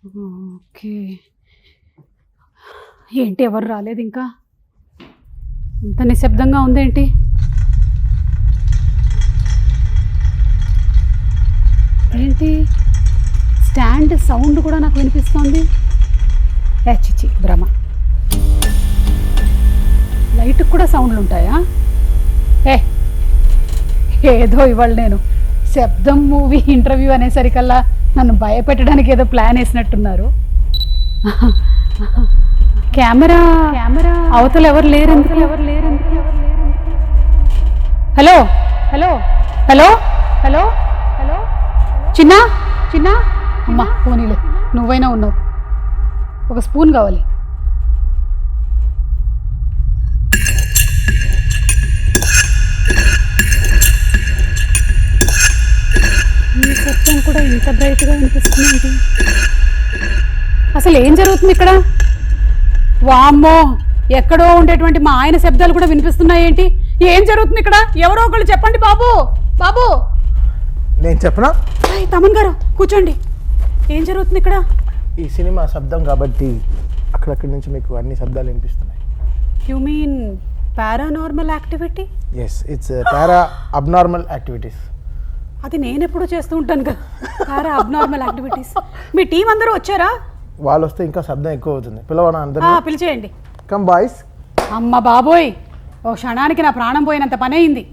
Okay. ఏంటి ఎవరు రాలేదు ఇంకా? ఇంత నిశ్శబ్దంగా ఉందేంటి? ఏంటి స్టాండ్ సౌండ్ కూడా నాకు వినిపిస్తోంది. చిచి భ్రమ. లైట్కి కూడా సౌండ్లు ఉంటాయా? ఏదో ఇవాళ నేను శబ్దం మూవీ ఇంటర్వ్యూ అనేసరికల్లా నన్ను భయపెట్టడానికి ఏదో ప్లాన్ వేసినట్టున్నారు. కెమెరా అవతల ఎవరు లేరు. Hello hello hello hello hello చిన్న చిన్న అమ్మా పోనీలే, నువ్వైనా ఉన్నావు. ఒక స్పూన్ కావాలి. ఈ శబ్దం కూడా ఇంత బ్రైట్గా వినిపిస్తుంది. అసలు ఏం జరుగుతుంది ఇక్కడ? వామ్మో, ఎక్కడో ఉండేటువంటి మా ఆయన శబ్దాలు కూడా వినిపిస్తున్నాయి. ఏంటి ఏం జరుగుతుంది ఇక్కడ? ఎవరో ఒకళ్ళు చెప్పండి బాబు. బాబు నేను చెప్పనా? తమన్ గారు కూర్చోండి. ఏం జరుగుతుంది ఇక్కడ? ఈ సినిమా శబ్దం కాబట్టి అక్కడక్కడి నుంచి మీకు అన్ని శబ్దాలు వినిపిస్తున్నాయి. You mean paranormal activity? Yes, it's para abnormal activities. అది నేను ఎప్పుడూ చేస్తూ ఉంటాను కదా, పారా అబ్నార్మల్ యాక్టివిటీస్. మీ టీం అందరూ వచ్చారా? వాళ్ళు వస్తే ఇంకా శబ్దం ఎక్కువ అవుతుంది. పిలవనా అందరూ? పిలిచేయండి. Come boys. అమ్మ బాబోయ్, ఓ క్షణానికి నా ప్రాణం పోయినంత పని అయింది.